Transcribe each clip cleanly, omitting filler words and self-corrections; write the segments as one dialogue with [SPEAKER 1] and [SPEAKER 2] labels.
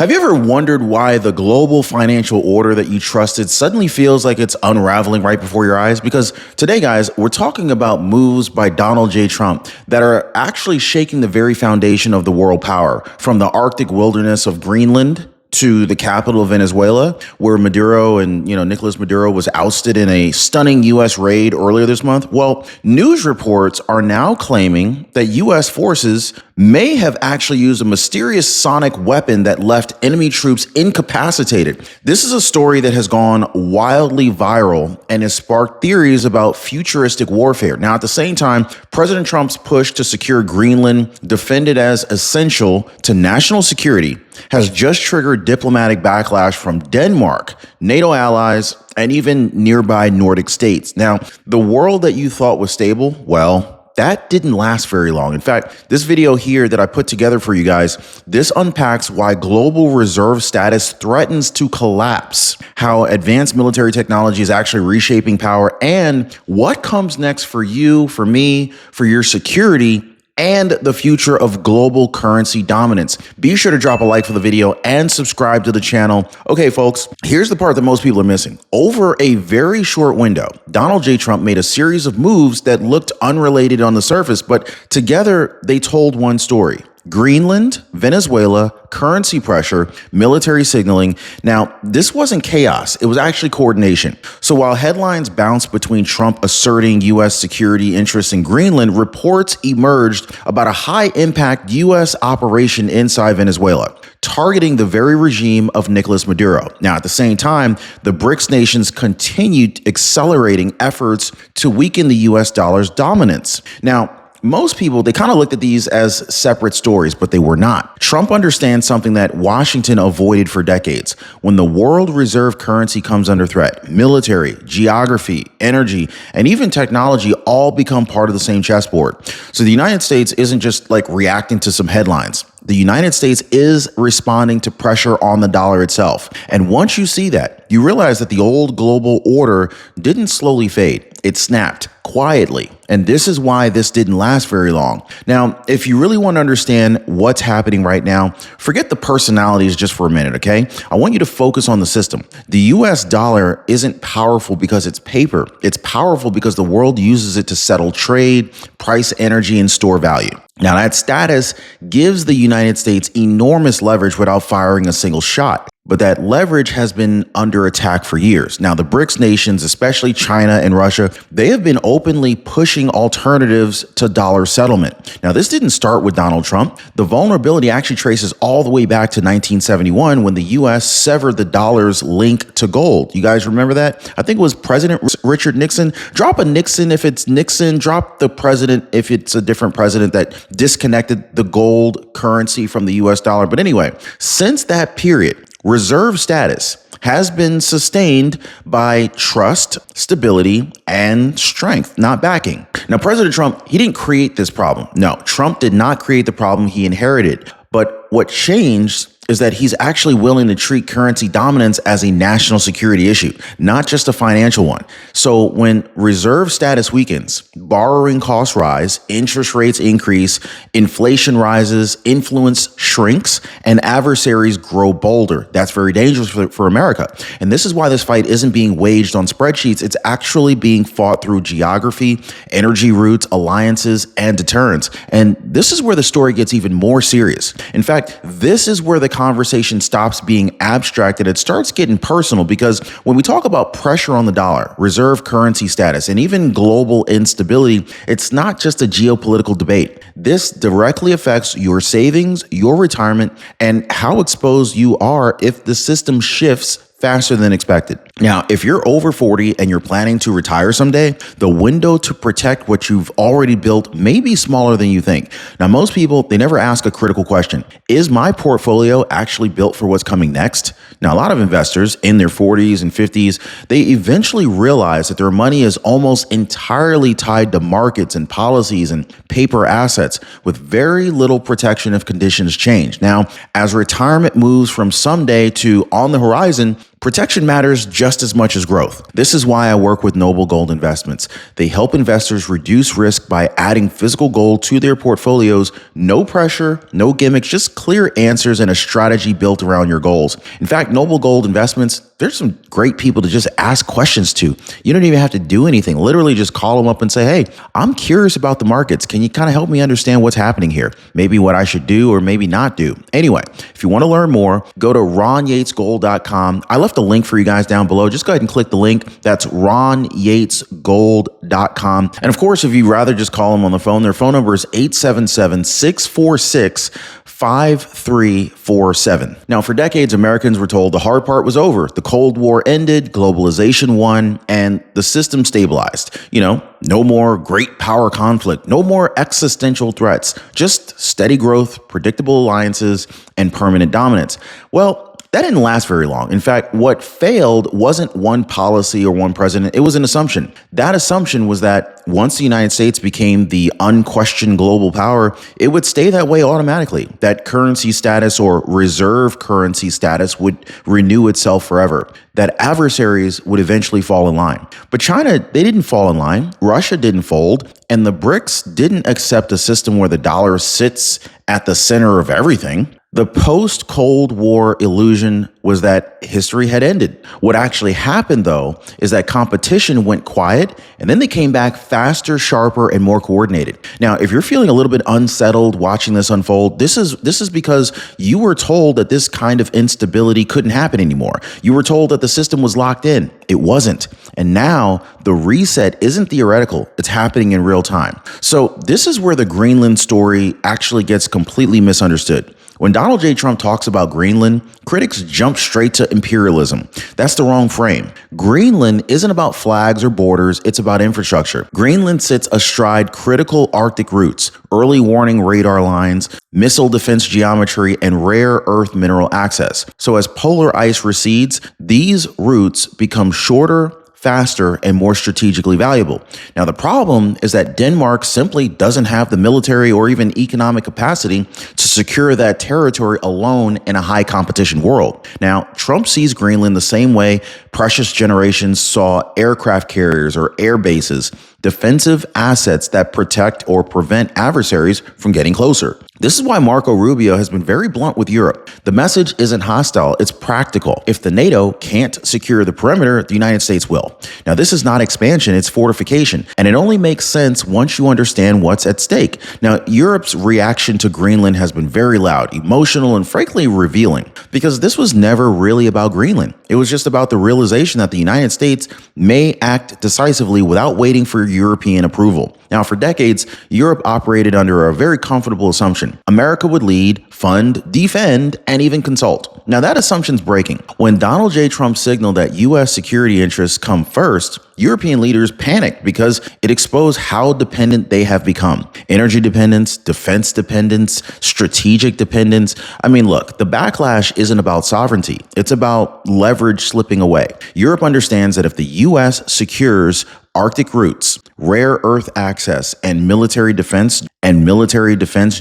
[SPEAKER 1] Have you ever wondered why the global financial order that you trusted suddenly feels like it's unraveling right before your eyes? Because today, guys, we're talking about moves by Donald J. Trump that are actually shaking the very foundation of the world power, from the Arctic wilderness of Greenland to the capital of Venezuela, where Maduro and, Nicolas Maduro was ousted in a stunning U.S. raid earlier this month. Well, news reports are now claiming that U.S. forces may have actually used a mysterious sonic weapon that left enemy troops incapacitated. This is a story that has gone wildly viral and has sparked theories about futuristic warfare. Now, at the same time, President Trump's push to secure Greenland, defended as essential to national security, has just triggered diplomatic backlash from Denmark, NATO allies, and even nearby Nordic states. Now, the world that you thought was stable, well, that didn't last very long. In fact, this video here that I put together for you guys, this unpacks why global reserve status threatens to collapse, how advanced military technology is actually reshaping power, and what comes next for you, for me, for your security, and the future of global currency dominance. Be sure to drop a like for the video and subscribe to the channel. Okay, folks, here's the part that most people are missing. Over a very short window, Donald J. Trump made a series of moves that looked unrelated on the surface, but together they told one story. Greenland, Venezuela, currency pressure, military signaling. Now, this wasn't chaos. It was actually coordination. So while headlines bounced between Trump asserting U.S. security interests in Greenland, reports emerged about a high-impact U.S. operation inside Venezuela, targeting the very regime of Nicolas Maduro. Now, at the same time, the BRICS nations continued accelerating efforts to weaken the U.S. dollar's dominance. Now, most people, they kind of looked at these as separate stories, but they were not. Trump understands something that Washington avoided for decades. When the world reserve currency comes under threat, military, geography, energy, and even technology all become part of the same chessboard. So the United States isn't just like reacting to some headlines. The United States is responding to pressure on the dollar itself. And once you see that, you realize that the old global order didn't slowly fade. It snapped quietly. And this is why this didn't last very long. Now, if you really want to understand what's happening right now, forget the personalities just for a minute, okay? I want you to focus on the system. The US dollar isn't powerful because it's paper. It's powerful because the world uses it to settle trade, price energy, and store value. Now, that status gives the United States enormous leverage without firing a single shot. But that leverage has been under attack for years. Now, the BRICS nations, especially China and Russia, they have been openly pushing alternatives to dollar settlement. Now, this didn't start with Donald Trump. The vulnerability actually traces all the way back to 1971 when the U.S. severed the dollar's link to gold. You guys remember that? I think it was President Richard Nixon. Drop a Nixon if it's Nixon. Drop the president if it's a different president that disconnected the gold currency from the U.S. dollar. But anyway, since that period, reserve status has been sustained by trust, stability, and strength, not backing. Now, President Trump, he didn't create this problem. No, Trump did not create the problem he inherited. But what changed is that he's actually willing to treat currency dominance as a national security issue, not just a financial one. So when reserve status weakens, borrowing costs rise, interest rates increase, inflation rises, influence shrinks, and adversaries grow bolder. That's very dangerous for America. And this is why this fight isn't being waged on spreadsheets. It's actually being fought through geography, energy routes, alliances, and deterrence. And this is where the story gets even more serious. In fact, this is where the conversation stops being abstract and it starts getting personal, because when we talk about pressure on the dollar, reserve currency status, and even global instability, it's not just a geopolitical debate. This directly affects your savings, your retirement, and how exposed you are if the system shifts faster than expected. Now, if you're over 40 and you're planning to retire someday, the window to protect what you've already built may be smaller than you think. Now, most people, they never ask a critical question. Is my portfolio actually built for what's coming next? Now, a lot of investors in their 40s and 50s, they eventually realize that their money is almost entirely tied to markets and policies and paper assets with very little protection if conditions change. Now, as retirement moves from someday to on the horizon, Protection matters just as much as growth. This is why I work with Noble Gold Investments. They help investors reduce risk by adding physical gold to their portfolios. No pressure, no gimmicks, just clear answers and a strategy built around your goals. In fact, Noble Gold Investments, there's some great people to just ask questions to. You don't even have to do anything. Literally just call them up and say, hey, I'm curious about the markets. Can you kind of help me understand what's happening here? Maybe what I should do or maybe not do. Anyway, if you want to learn more, go to ronyatesgold.com. I left a link for you guys down below. Just go ahead and click the link. That's ronyatesgold.com. And of course, if you'd rather just call them on the phone, their phone number is 877-646-5347. Now, for decades, Americans were told the hard part was over. The Cold War ended, globalization won, and the system stabilized. No more great power conflict, no more existential threats, just steady growth, predictable alliances, and permanent dominance. Well, that didn't last very long. In fact, what failed wasn't one policy or one president. It was an assumption. That assumption was that once the United States became the unquestioned global power, it would stay that way automatically. That currency status or reserve currency status would renew itself forever. That adversaries would eventually fall in line. But China, they didn't fall in line. Russia didn't fold. And the BRICS didn't accept a system where the dollar sits at the center of everything. The post-Cold War illusion was that history had ended. What actually happened, though, is that competition went quiet, and then they came back faster, sharper, and more coordinated. Now, if you're feeling a little bit unsettled watching this unfold, this is because you were told that this kind of instability couldn't happen anymore. You were told that the system was locked in. It wasn't. And now the reset isn't theoretical. It's happening in real time. So this is where the Greenland story actually gets completely misunderstood. When Donald J. Trump talks about Greenland, critics jump straight to imperialism. That's the wrong frame. Greenland isn't about flags or borders, it's about infrastructure. Greenland sits astride critical Arctic routes, early warning radar lines, missile defense geometry, and rare earth mineral access. So as polar ice recedes, these routes become shorter, faster, and more strategically valuable. Now, the problem is that Denmark simply doesn't have the military or even economic capacity to secure that territory alone in a high competition world. Now, Trump sees Greenland the same way precious generations saw aircraft carriers or air bases, defensive assets that protect or prevent adversaries from getting closer. This is why Marco Rubio has been very blunt with Europe. The message isn't hostile, it's practical. If the NATO can't secure the perimeter, the United States will. Now, this is not expansion, it's fortification. And it only makes sense once you understand what's at stake. Now, Europe's reaction to Greenland has been very loud, emotional, and frankly revealing, because this was never really about Greenland. It was just about the realization that the United States may act decisively without waiting for European approval. Now, for decades, Europe operated under a very comfortable assumption. America would lead, fund, defend, and even consult. Now, that assumption's breaking. When Donald J. Trump signaled that U.S. security interests come first, European leaders panicked because it exposed how dependent they have become. Energy dependence, defense dependence, strategic dependence. I mean, look, the backlash isn't about sovereignty. It's about leverage slipping away. Europe understands that if the U.S. secures Arctic routes, rare earth access, and military defense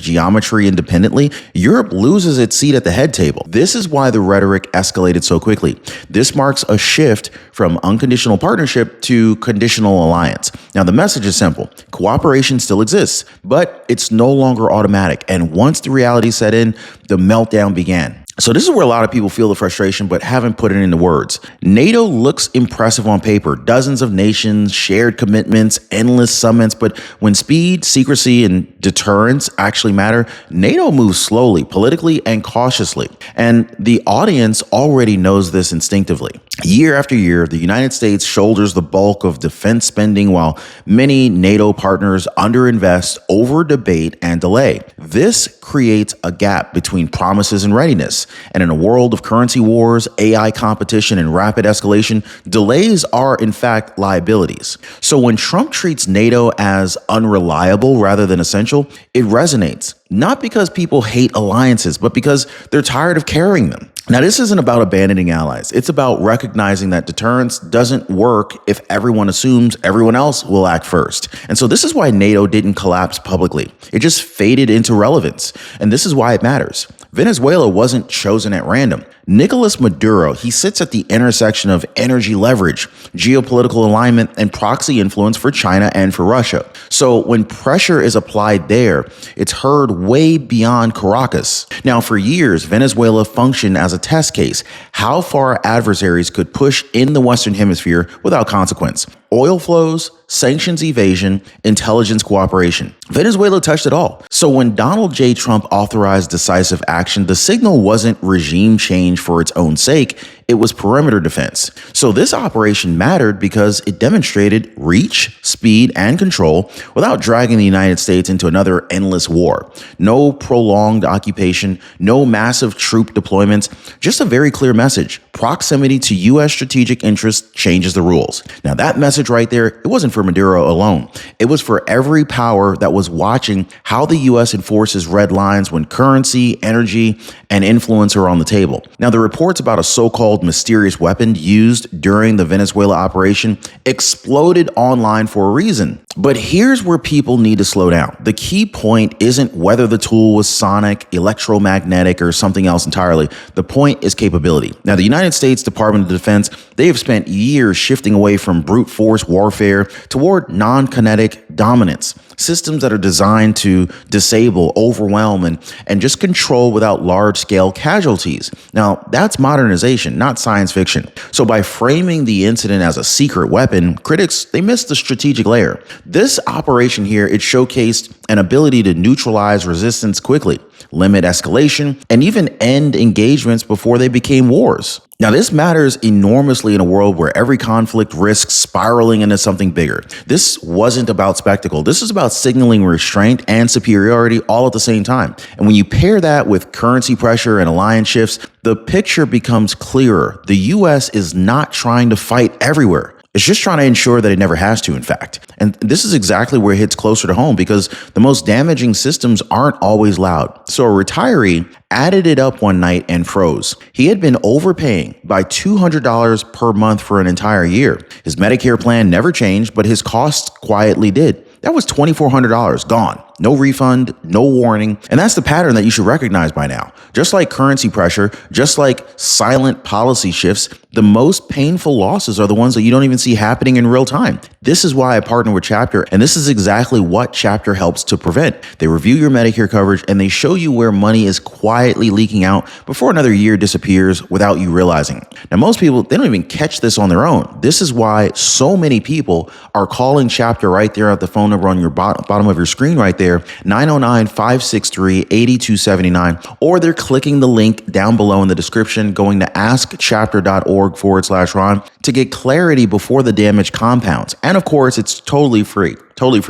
[SPEAKER 1] geometry independently, Europe loses its seat at the head table. This is why the rhetoric escalated so quickly. This marks a shift from unconditional partnership to conditional alliance. Now, the message is simple. Cooperation still exists, but it's no longer automatic. And once the reality set in, the meltdown began. So this is where a lot of people feel the frustration, but haven't put it into words. NATO looks impressive on paper. Dozens of nations, shared commitments, endless summits. But when speed, secrecy, and deterrence actually matter, NATO moves slowly, politically, and cautiously. And the audience already knows this instinctively. Year after year, the United States shoulders the bulk of defense spending while many NATO partners underinvest, over-debate, and delay. This creates a gap between promises and readiness. And in a world of currency wars, AI competition, and rapid escalation, delays are in fact liabilities. So when Trump treats NATO as unreliable rather than essential, it resonates. Not because people hate alliances, but because they're tired of carrying them. Now, this isn't about abandoning allies. It's about recognizing that deterrence doesn't work if everyone assumes everyone else will act first. And so this is why NATO didn't collapse publicly. It just faded into relevance. And this is why it matters. Venezuela wasn't chosen at random. Nicolas Maduro, he sits at the intersection of energy leverage, geopolitical alignment, and proxy influence for China and for Russia. So when pressure is applied there, it's heard way beyond Caracas. Now, for years, Venezuela functioned as a test case, how far adversaries could push in the Western Hemisphere without consequence. Oil flows, sanctions evasion, intelligence cooperation. Venezuela touched it all. So when Donald J. Trump authorized decisive action, the signal wasn't regime change for its own sake, it was perimeter defense. So this operation mattered because it demonstrated reach, speed, and control without dragging the United States into another endless war. No prolonged occupation, no massive troop deployments, just a very clear message. Proximity to U.S. strategic interests changes the rules. Now that message right there, it wasn't for Maduro alone. It was for every power that was watching how the U.S. enforces red lines when currency, energy, and influence are on the table. Now, the reports about a so-called mysterious weapon used during the Venezuela operation exploded online for a reason. But here's where people need to slow down. The key point isn't whether the tool was sonic, electromagnetic, or something else entirely. The point is capability. Now, the United States Department of Defense, they have spent years shifting away from brute force warfare toward non-kinetic dominance. Systems that are designed to disable, overwhelm, and just control without large-scale casualties. Now, that's modernization, not science fiction. So by framing the incident as a secret weapon, critics, they missed the strategic layer. This operation here, it showcased an ability to neutralize resistance quickly, limit escalation, and even end engagements before they became wars. Now, this matters enormously in a world where every conflict risks spiraling into something bigger. This wasn't about spectacle. This is about signaling restraint and superiority all at the same time. And when you pair that with currency pressure and alliance shifts, the picture becomes clearer. The U.S. is not trying to fight everywhere. It's just trying to ensure that it never has to, in fact. And this is exactly where it hits closer to home because the most damaging systems aren't always loud. So a retiree added it up one night and froze. He had been overpaying by $200 per month for an entire year. His Medicare plan never changed, but his costs quietly did. That was $2,400 gone. No refund, no warning. And that's the pattern that you should recognize by now. Just like currency pressure, just like silent policy shifts, the most painful losses are the ones that you don't even see happening in real time. This is why I partner with Chapter, and this is exactly what Chapter helps to prevent. They review your Medicare coverage and they show you where money is quietly leaking out before another year disappears without you realizing it. Now, most people, they don't even catch this on their own. This is why so many people are calling Chapter right there at the phone number on your bottom of your screen right there, 909-563-8279, or they're clicking the link down below in the description going to askchapter.org/Ron to get clarity before the damage compounds. And of course, it's totally free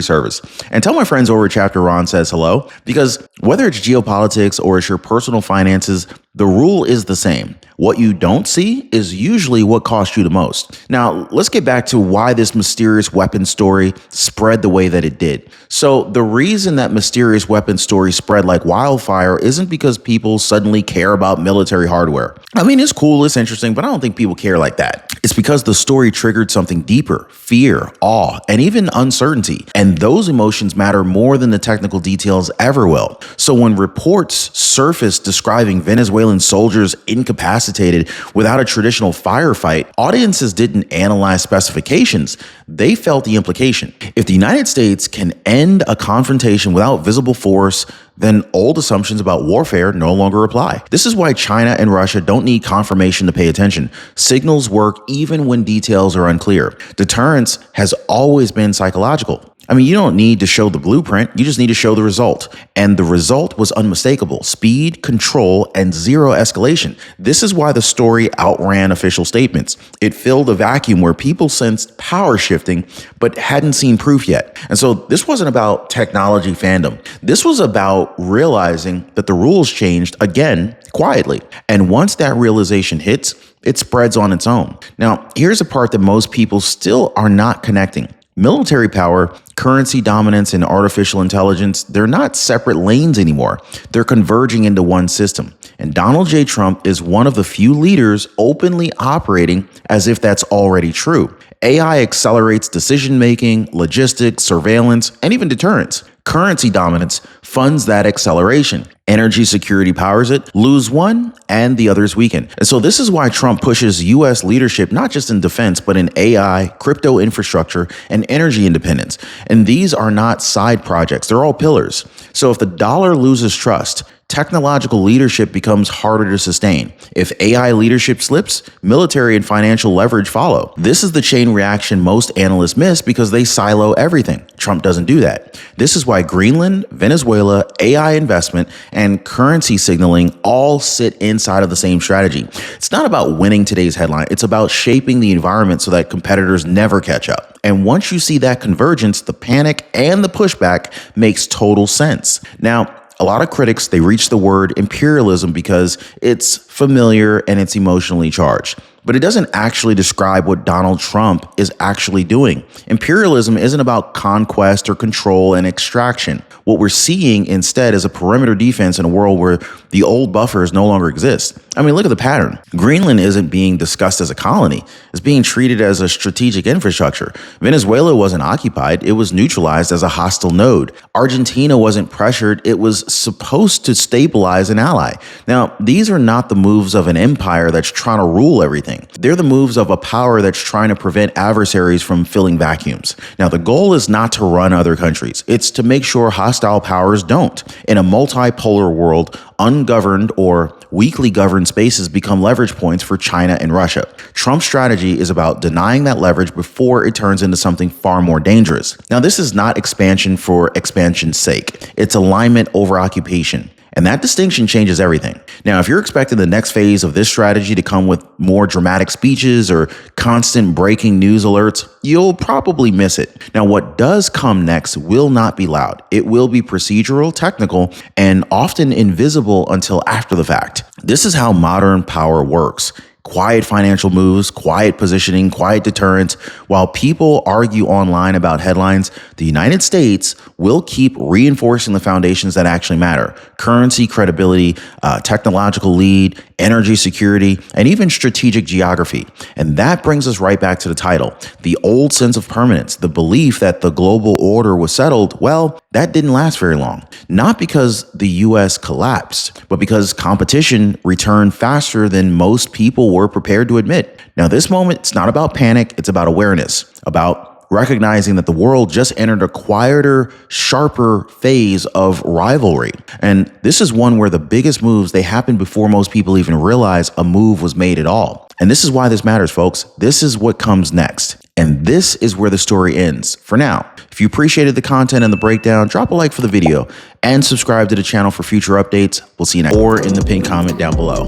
[SPEAKER 1] service. And tell my friends over at Chapter Ron says hello, because whether it's geopolitics or it's your personal finances, the rule is the same. What you don't see is usually what costs you the most. Now, let's get back to why this mysterious weapon story spread the way that it did. So the reason that mysterious weapon story spread like wildfire isn't because people suddenly care about military hardware. I mean, it's cool, it's interesting, but I don't think people care like that. It's because the story triggered something deeper: fear, awe, and even uncertainty. And those emotions matter more than the technical details ever will. So when reports surfaced describing Venezuelan soldiers incapacitated without a traditional firefight, audiences didn't analyze specifications. They felt the implication. If the United States can end a confrontation without visible force, then old assumptions about warfare no longer apply. This is why China and Russia don't need confirmation to pay attention. Signals work even when details are unclear. Deterrence has always been psychological. I mean, you don't need to show the blueprint, you just need to show the result. And the result was unmistakable: speed, control, and zero escalation. This is why the story outran official statements. It filled a vacuum where people sensed power shifting, but hadn't seen proof yet. And so this wasn't about technology fandom. This was about realizing that the rules changed again, quietly. And once that realization hits, it spreads on its own. Now, here's a part that most people still are not connecting. Military power, currency dominance, and artificial intelligence, they're not separate lanes anymore. They're converging into one system. And Donald J. Trump is one of the few leaders openly operating as if that's already true. AI accelerates decision-making, logistics, surveillance, and even deterrence. Currency dominance funds that acceleration. Energy security powers it. Lose one and the others weaken. And so this is why Trump pushes U.S. leadership, not just in defense, but in AI, crypto infrastructure, and energy independence. And these are not side projects. They're all pillars. So if the dollar loses trust, technological leadership becomes harder to sustain. If AI leadership slips, military and financial leverage follow. This is the chain reaction most analysts miss because they silo everything. Trump doesn't do that. This is why Greenland, Venezuela, AI investment, and currency signaling all sit inside of the same strategy. It's not about winning today's headline. It's about shaping the environment so that competitors never catch up. And once you see that convergence, the panic and the pushback makes total sense. Now, a lot of critics, they reach the word imperialism because it's familiar and it's emotionally charged. But it doesn't actually describe what Donald Trump is actually doing. Imperialism isn't about conquest or control and extraction. What we're seeing instead is a perimeter defense in a world where the old buffers no longer exist. I mean, look at the pattern. Greenland isn't being discussed as a colony. It's being treated as a strategic infrastructure. Venezuela wasn't occupied. It was neutralized as a hostile node. Argentina wasn't pressured. It was supposed to stabilize an ally. Now, these are not the moves of an empire that's trying to rule everything. They're the moves of a power that's trying to prevent adversaries from filling vacuums. Now, the goal is not to run other countries. It's to make sure hostile powers don't. In a multipolar world, ungoverned or weakly governed spaces become leverage points for China and Russia. Trump's strategy is about denying that leverage before it turns into something far more dangerous. Now, this is not expansion for expansion's sake. It's alignment over occupation. And that distinction changes everything. Now, if you're expecting the next phase of this strategy to come with more dramatic speeches or constant breaking news alerts, you'll probably miss it. Now, what does come next will not be loud. It will be procedural, technical, and often invisible until after the fact. This is how modern power works. Quiet financial moves, quiet positioning, quiet deterrence. While people argue online about headlines, the United States will keep reinforcing the foundations that actually matter. Currency, credibility, technological lead, energy security, and even strategic geography. And that brings us right back to the title. The old sense of permanence, the belief that the global order was settled, well, that didn't last very long. Not because the US collapsed, but because competition returned faster than most people were prepared to admit. Now, this moment, it's not about panic, it's about awareness, about recognizing that the world just entered a quieter, sharper phase of rivalry. And this is one where the biggest moves, they happen before most people even realize a move was made at all. And this is why this matters, folks. This is what comes next. And this is where the story ends for now. If you appreciated the content and the breakdown, drop a like for the video and subscribe to the channel for future updates. We'll see you next, or in the pinned comment down below.